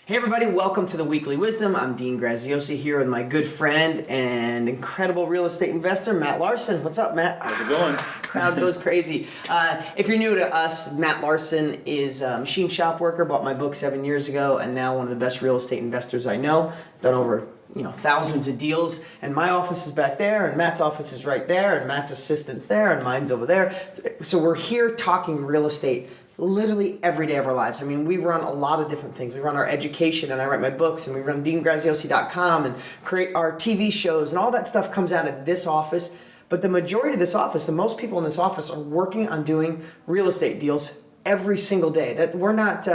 Hey everybody, welcome to the Weekly Wisdom. I'm Dean Graziosi here with my good friend and incredible real estate investor, Matt Larson. What's up, Matt? How's it going? Crowd goes crazy. If you're new to us, Matt Larson is a machine shop worker, bought my book 7 years ago, and now one of the best real estate investors I know. He's done over thousands of deals, and my office is back there, and Matt's office is right there, and Matt's assistant's there, and mine's over there. So we're here talking real estate literally every day of our lives. I mean, we run a lot of different things. We run our education, and I write my books, and we run deangraziosi.com and create our TV shows, and all that stuff comes out of this office. But the majority of this office, the most people in this office are working on doing real estate deals every single day. That we're not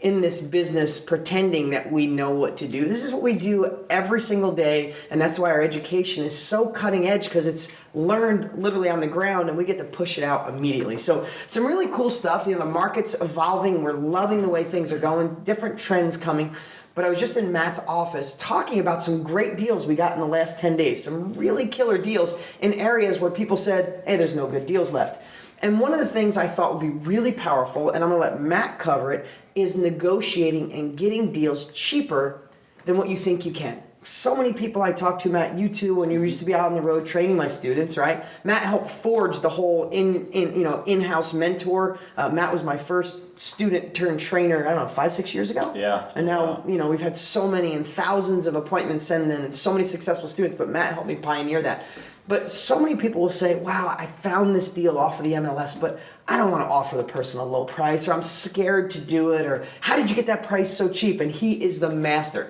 in this business pretending that we know what to do. This is what we do every single day, and that's why our education is so cutting edge, because it's learned literally on the ground, and we get to push it out immediately. So some really cool stuff. The market's evolving. We're loving the way things are going. Different trends coming. But I was just in Matt's office talking about some great deals we got in the last 10 days. Some really killer deals in areas where people said, hey, there's no good deals left. And one of the things I thought would be really powerful, and I'm going to let Matt cover it, is negotiating and getting deals cheaper than what you think you can. So many people I talk to, Matt, you too, when you used to be out on the road training my students, right? Matt helped forge the whole in-house mentor. Matt was my first student turned trainer, I don't know, 5-6 years ago? Yeah. And now, we've had so many and thousands of appointments sent in and so many successful students, but Matt helped me pioneer that. But so many people will say, wow, I found this deal off of the MLS, but I don't want to offer the person a low price, or I'm scared to do it, or how did you get that price so cheap? And he is the master.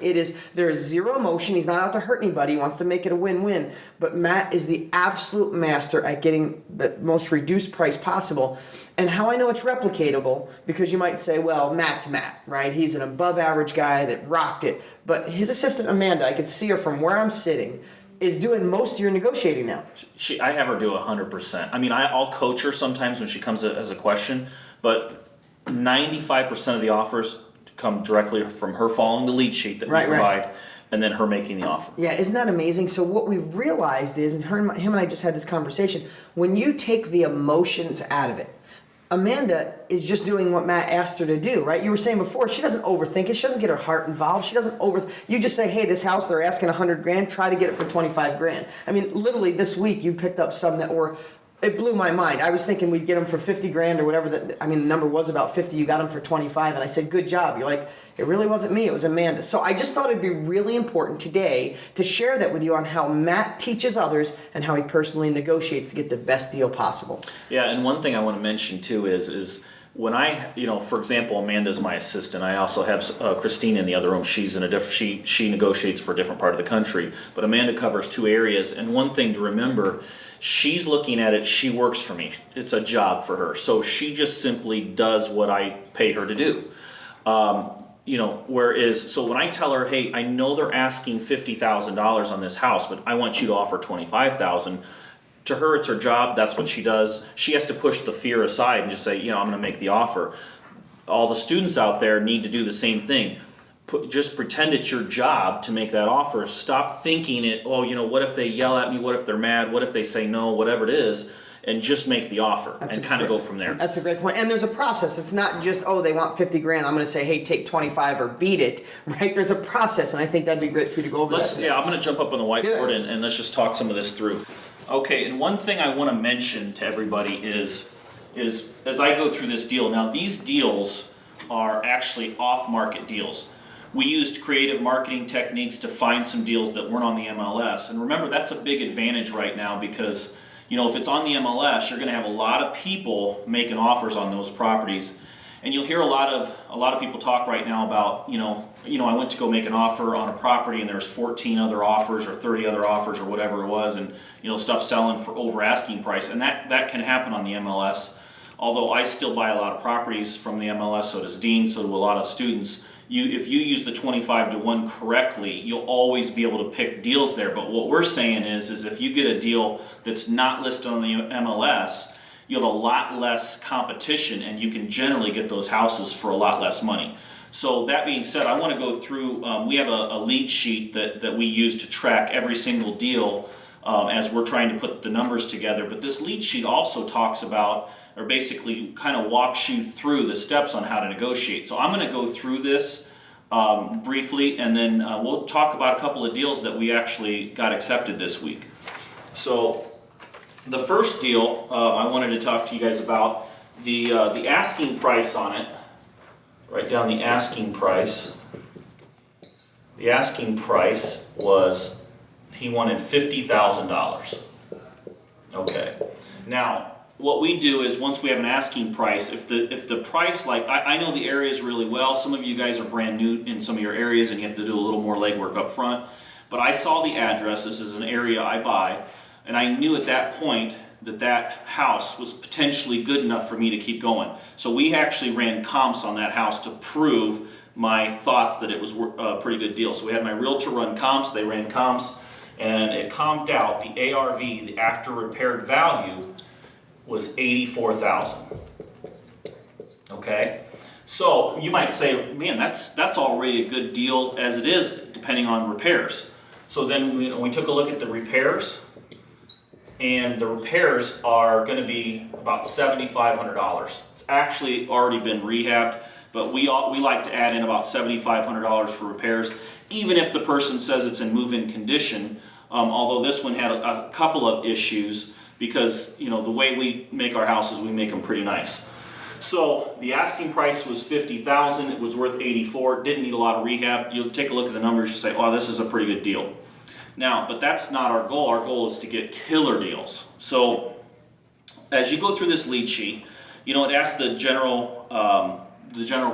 There is zero emotion. He's not out to hurt anybody. He wants to make it a win-win. But Matt is the absolute master at getting the most reduced price possible. And how I know it's replicatable, because you might say, well, Matt's Matt, right? He's an above average guy that rocked it. But his assistant, Amanda, I could see her from where I'm sitting, is doing most of your negotiating now. I have her do 100%. I mean, I'll coach her sometimes when she comes as a question, but 95% of the offers come directly from her following the lead sheet that we provide, and then her making the offer. Yeah, isn't that amazing? So what we've realized is, and him and I just had this conversation, when you take the emotions out of it, Amanda is just doing what Matt asked her to do, right? You were saying before, she doesn't overthink it. She doesn't get her heart involved. She doesn't you just say, hey, this house, they're asking 100 grand, try to get it for 25 grand. I mean, literally this week you picked up some that were, it blew my mind. I was thinking we'd get them for 50 grand or whatever. The number was about 50. You got them for 25. And I said, good job. You're like, it really wasn't me. It was Amanda. So I just thought it'd be really important today to share that with you on how Matt teaches others and how he personally negotiates to get the best deal possible. Yeah, and one thing I want to mention too is when I, for example, Amanda's my assistant. I also have Christine in the other room. She's in a different, she negotiates for a different part of the country. But Amanda covers 2 areas. And one thing to remember, she's looking at it, she works for me. It's a job for her. So she just simply does what I pay her to do. Whereas, so when I tell her, hey, I know they're asking $50,000 on this house, but I want you to offer $25,000. To her, it's her job. That's what she does. She has to push the fear aside and just say, I'm going to make the offer. All the students out there need to do the same thing. Just pretend it's your job to make that offer. Stop thinking it, what if they yell at me? What if they're mad? What if they say no? Whatever it is. And just make the offer and kind of go from there. That's a great point. And there's a process. It's not just, they want 50 grand. I'm going to say, hey, take 25 or beat it, right? There's a process, and I think that'd be great for you to go over that. Yeah, I'm going to jump up on the whiteboard and let's just talk some of this through. Okay, and one thing I want to mention to everybody is as I go through this deal, now these deals are actually off-market deals. We used creative marketing techniques to find some deals that weren't on the MLS. And remember, that's a big advantage right now because if it's on the MLS, you're going to have a lot of people making offers on those properties. And you'll hear a lot of people talk right now about, I went to go make an offer on a property and there's 14 other offers or 30 other offers or whatever it was, and stuff selling for over asking price. And that can happen on the MLS. Although I still buy a lot of properties from the MLS, so does Dean, so do a lot of students. If you use the 25-to-1 correctly, you'll always be able to pick deals there. But what we're saying is if you get a deal that's not listed on the MLS, you have a lot less competition and you can generally get those houses for a lot less money. So that being said, I want to go through, we have a lead sheet that we use to track every single deal as we're trying to put the numbers together. But this lead sheet also talks about, or basically kind of walks you through the steps on how to negotiate. So I'm going to go through this briefly, and then we'll talk about a couple of deals that we actually got accepted this week. So the first deal I wanted to talk to you guys about, the asking price on it. Write down the asking price. The asking price was, he wanted $50,000. Okay. Now, what we do is once we have an asking price, if the price, like, I know the areas really well. Some of you guys are brand new in some of your areas and you have to do a little more legwork up front. But I saw the address, this is an area I buy, and I knew at that point that house was potentially good enough for me to keep going. So we actually ran comps on that house to prove my thoughts that it was a pretty good deal. So we had my realtor run comps, they ran comps, and it comped out, the ARV, the after repaired value, was $84,000. Okay? So you might say, man, that's already a good deal as it is, depending on repairs. So then we took a look at the repairs, and the repairs are going to be about $7,500. It's actually already been rehabbed, but we like to add in about $7,500 for repairs, even if the person says it's in move-in condition. Although this one had a couple of issues, because the way we make our houses, we make them pretty nice. So the asking price was $50,000. It was worth $84,000. It didn't need a lot of rehab. You'll take a look at the numbers. You say, oh, this is a pretty good deal. Now, but that's not our goal. Our goal is to get killer deals. So as you go through this lead sheet, it asks the general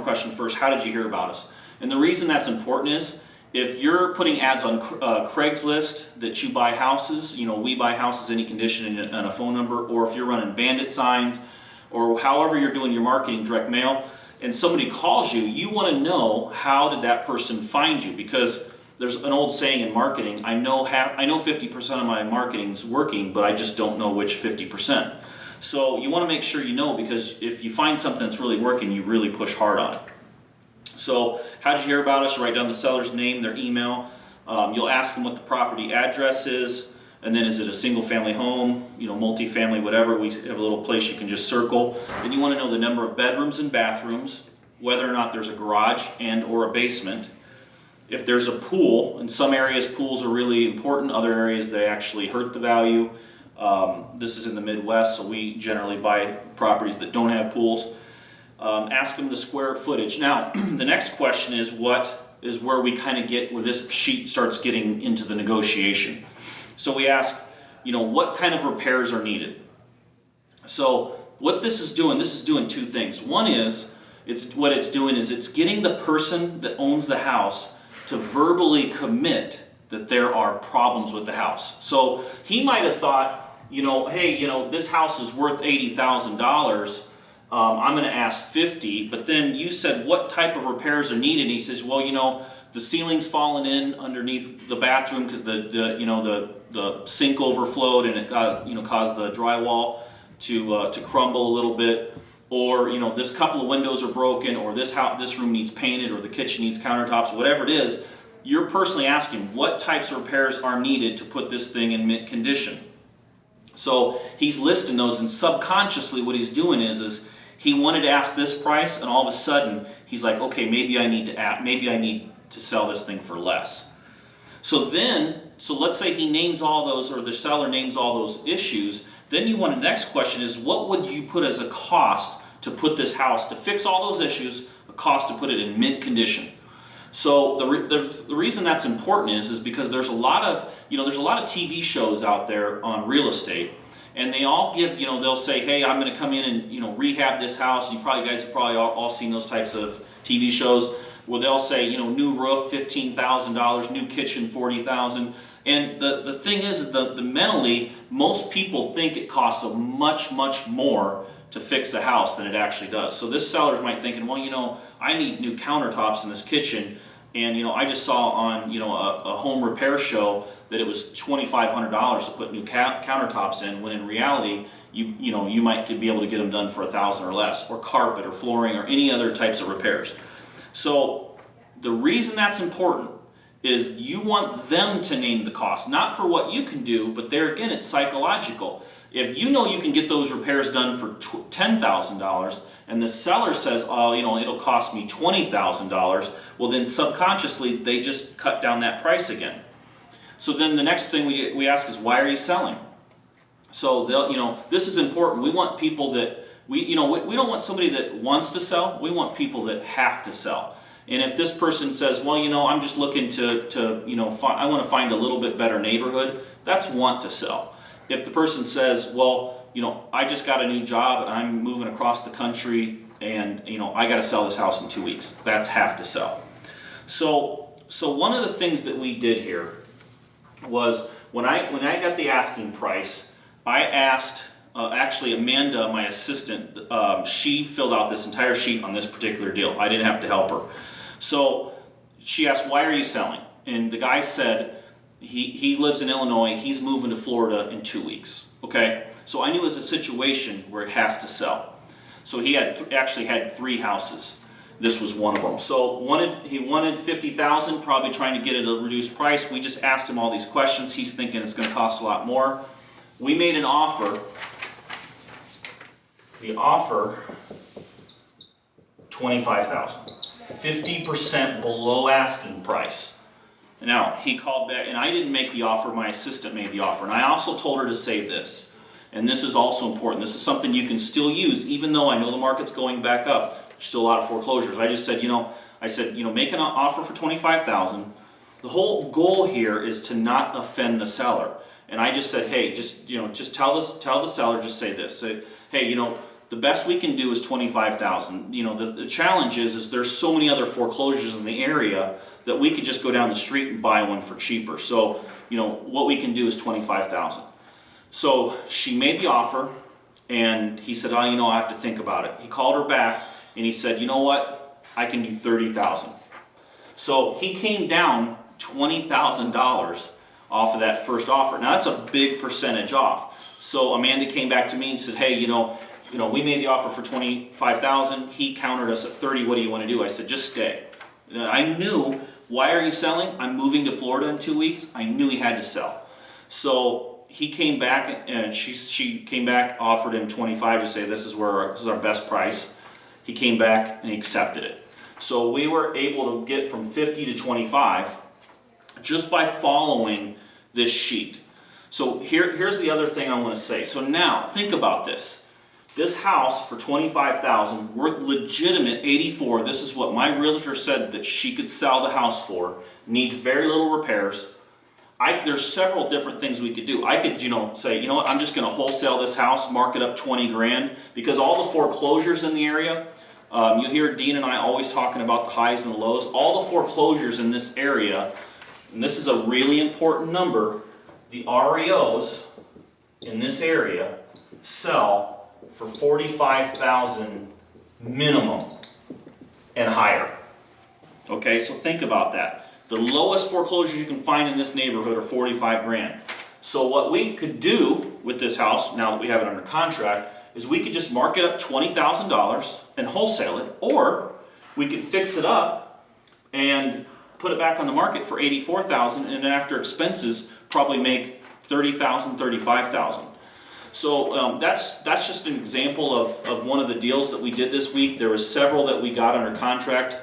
question first. How did you hear about us? And the reason that's important is, if you're putting ads on Craigslist that you buy houses, we buy houses any condition and a phone number, or if you're running bandit signs, or however you're doing your marketing, direct mail, and somebody calls you, you want to know, how did that person find you? Because there's an old saying in marketing, I know 50% of my marketing's working, but I just don't know which 50%. So you want to make sure you know, because if you find something that's really working, you really push hard on it. So how did you hear about us? You write down the seller's name, their email. You'll ask them what the property address is, and then is it a single family home, multifamily, whatever. We have a little place you can just circle. Then you want to know the number of bedrooms and bathrooms, whether or not there's a garage and or a basement. If there's a pool, in some areas pools are really important, other areas they actually hurt the value. This is in the Midwest, so we generally buy properties that don't have pools. Ask them the square footage. Now, the next question is where we kind of get where this sheet starts getting into the negotiation. So we ask, what kind of repairs are needed? So what this is doing two things. One is, it's getting the person that owns the house to verbally commit that there are problems with the house. So he might have thought, hey, this house is worth $80,000. I'm going to ask 50, but then you said what type of repairs are needed, and he says, well, the ceiling's fallen in underneath the bathroom because the sink overflowed and it caused the drywall to crumble a little bit, or this couple of windows are broken, or this room needs painted, or the kitchen needs countertops, whatever it is. You're personally asking what types of repairs are needed to put this thing in mint condition. So he's listing those, and subconsciously what he's doing is he wanted to ask this price, and all of a sudden he's like, okay, maybe I need to sell this thing for less. So let's say he names all those, or the seller names all those issues. Then the next question is, what would you put as a cost to put this house, to fix all those issues, a cost to put it in mint condition? So the reason that's important is because there's a lot of TV shows out there on real estate. And they all give, they'll say, hey, I'm going to come in and, rehab this house. You guys have probably all seen those types of TV shows where they'll say, new roof, $15,000, new kitchen, $40,000. And the thing is the mentally, most people think it costs much, much more to fix a house than it actually does. So this seller's might thinking, well, I need new countertops in this kitchen. And I just saw on a home repair show that it was $2,500 to put new countertops in, when in reality you might be able to get them done for $1,000 or less, or carpet or flooring or any other types of repairs. So the reason that's important is you want them to name the cost, not for what you can do, but there again it's psychological. If you know you can get those repairs done for $10,000 and the seller says, oh, it'll cost me $20,000, well then subconsciously they just cut down that price again. So then the next thing we ask is, why are you selling? So this is important. We want people that, we don't want somebody that wants to sell, we want people that have to sell. And if this person says, well, I'm just looking I want to find a little bit better neighborhood, that's want to sell. If the person says, well, I just got a new job and I'm moving across the country and, I got to sell this house in 2 weeks, that's have to sell. So one of the things that we did here was when I got the asking price, I asked, actually Amanda, my assistant, she filled out this entire sheet on this particular deal. I didn't have to help her. So she asked, why are you selling? And the guy said, he lives in Illinois, he's moving to Florida in 2 weeks. Okay, so I knew it was a situation where it has to sell. So he actually had 3 houses. This was one of them. So he wanted $50,000, probably trying to get it at a reduced price. We just asked him all these questions. He's thinking it's going to cost a lot more. We made an offer. The offer, $25,000, 50% below asking price. Now, he called back, and I didn't make the offer, my assistant made the offer. And I also told her to say this, and this is also important. This is something you can still use, even though I know the market's going back up. There's still a lot of foreclosures. I just said, make an offer for $25,000. The whole goal here is to not offend the seller. And I just said, hey, just tell the seller, just say this. Say, hey, the best we can do is $25,000. The challenge is there's so many other foreclosures in the area that we could just go down the street and buy one for cheaper. So, what we can do is $25,000. So she made the offer, and he said, oh, I have to think about it. He called her back, and he said, you know what? I can do $30,000. So he came down $20,000 off of that first offer. Now that's a big percentage off. So Amanda came back to me and said, hey, we made the offer for $25,000. He countered us at $30,000. What do you want to do? I said, just stay. I knew, why are you selling? I'm moving to Florida in 2 weeks. I knew he had to sell. So he came back, and she came back, offered him $25,000 to say this is our best price. He came back and he accepted it. So we were able to get from $50,000 to $25,000 just by following this sheet. So here's the other thing I want to say. So now think about this. This house for $25,000, worth legitimate $84,000. This is what my realtor said that she could sell the house for. Needs very little repairs. There's several different things we could do. I could, say, what, I'm just going to wholesale this house, mark it up $20,000, because all the foreclosures in the area. You hear Dean and I always talking about the highs and the lows. All the foreclosures in this area, and this is a really important number. The REOs in this area sell for $45,000 minimum and higher. Okay, so think about that. The lowest foreclosures you can find in this neighborhood are $45,000. So what we could do with this house, now that we have it under contract, is we could just mark it up $20,000 and wholesale it, or we could fix it up and put it back on the market for $84,000, and then after expenses probably make $30,000, $35,000. So that's just an example of one of the deals that we did this week. There was several that we got under contract.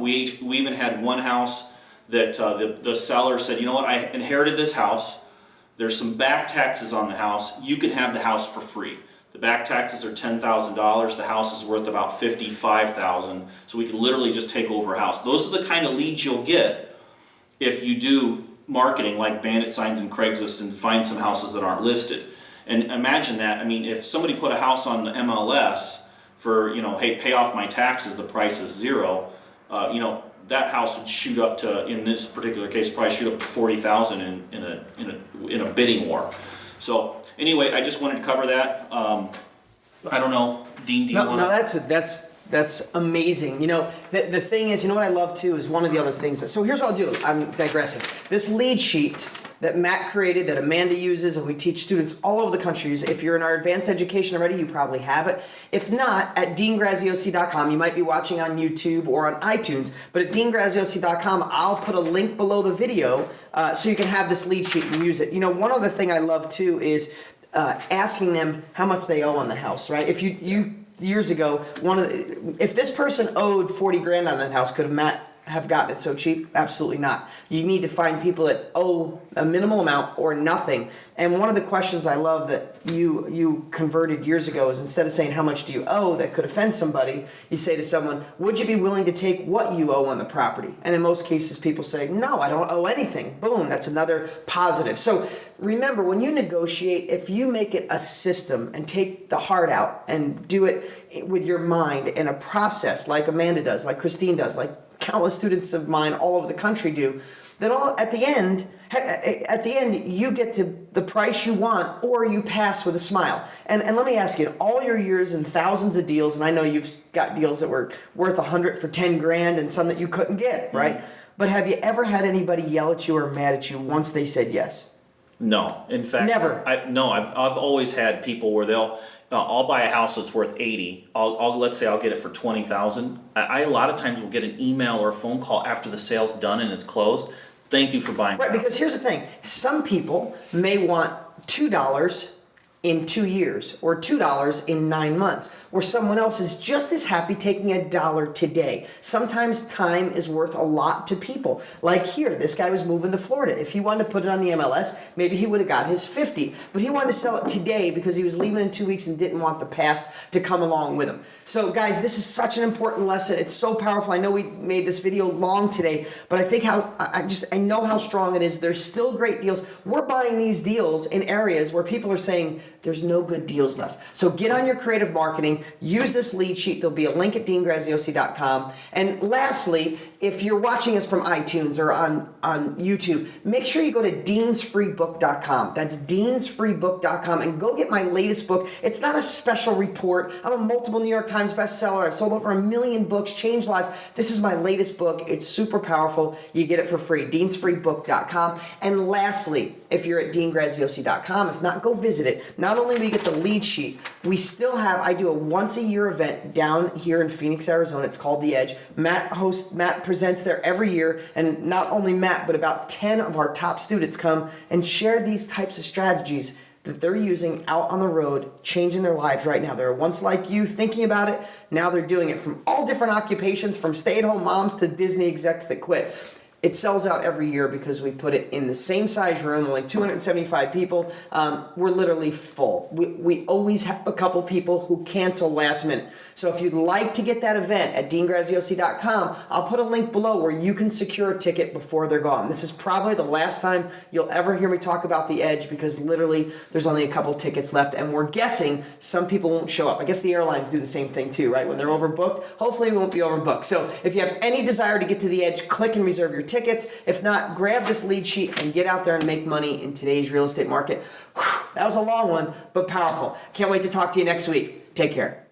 We even had one house that the seller said, you know what, I inherited this house. There's some back taxes on the house. You can have the house for free. The back taxes are $10,000. The house is worth about $55,000. So we can literally just take over a house. Those are the kind of leads you'll get if you do marketing like bandit signs and Craigslist and find some houses that aren't listed. And imagine that. I mean, if somebody put a house on the MLS for, hey, pay off my taxes, the price is $0, that house would shoot up to, in this particular case, probably shoot up to $40,000 in a bidding war. So anyway, I just wanted to cover that. I don't know, Dean, do you want to? No, that's amazing. The thing is, what I love too is one of the other things. So here's what I'll do. I'm digressing. This lead sheet that Matt created, that Amanda uses, and we teach students all over the country. If you're in our advanced education already, you probably have it. If not, at deangraziosi.com, you might be watching on YouTube or on iTunes, but at deangraziosi.com, I'll put a link below the video so you can have this lead sheet and use it. One other thing I love too is asking them how much they owe on the house, right? If you years ago, if this person owed 40 grand on that house, could Matt have gotten it so cheap? Absolutely not. You need to find people that owe a minimal amount or nothing. And one of the questions I love that you converted years ago is, instead of saying how much do you owe that could offend somebody, you say to someone, would you be willing to take what you owe on the property? And in most cases people say, no, I don't owe anything. Boom, that's another positive. So remember, when you negotiate, if you make it a system and take the heart out and do it with your mind in a process, like Amanda does, like Christine does, like countless students of mine all over the country do, then at the end you get to the price you want, or you pass with a smile. And let me ask you, in all your years and thousands of deals, and I know you've got deals that were worth 100 for 10 grand and some that you couldn't get, right? But have you ever had anybody yell at you or mad at you once they said yes? No, in fact, Never. I've always had people where I'll buy a house that's worth 80. Let's say I'll get it for 20,000. I a lot of times will get an email or a phone call after the sale's done and it's closed. Thank you for buying. Right, because here's the thing: some people may want $2 in 2 years, or $2 in 9 months, where someone else is just as happy taking $1 today. Sometimes time is worth a lot to people. Like here, this guy was moving to Florida. If he wanted to put it on the MLS, maybe he would have got his 50, but he wanted to sell it today because he was leaving in 2 weeks and didn't want the past to come along with him. So guys, this is such an important lesson. It's so powerful. I know we made this video long today, but I think I know how strong it is. There's still great deals. We're buying these deals in areas where people are saying there's no good deals left. So get on your creative marketing, use this lead sheet. There'll be a link at deangraziosi.com. And lastly, if you're watching us from iTunes or on YouTube, make sure you go to deansfreebook.com. That's deansfreebook.com, and go get my latest book. It's not a special report. I'm a multiple New York Times bestseller. I've sold over 1 million books, changed lives. This is my latest book. It's super powerful. You get it for free, deansfreebook.com. And lastly, if you're at deangraziosi.com, if not, go visit it. Not only do we get the lead sheet, we still have, I do a once a year event down here in Phoenix, Arizona. It's called The Edge. Matt presents there every year, and not only Matt, but about 10 of our top students come and share these types of strategies that they're using out on the road, changing their lives right now. They're once like you, thinking about it. Now they're doing it, from all different occupations, from stay-at-home moms to Disney execs that quit. It sells out every year because we put it in the same size room, only 275 people. We're literally full. We always have a couple people who cancel last minute. So if you'd like to get that event at deangraziosi.com, I'll put a link below where you can secure a ticket before they're gone. This is probably the last time you'll ever hear me talk about The Edge, because literally there's only a couple tickets left, and we're guessing some people won't show up. I guess the airlines do the same thing too, right? When they're overbooked, hopefully we won't be overbooked. So if you have any desire to get to The Edge, click and reserve your tickets. If not, grab this lead sheet and get out there and make money in today's real estate market. Whew, that was a long one, but powerful. Can't wait to talk to you next week. Take care.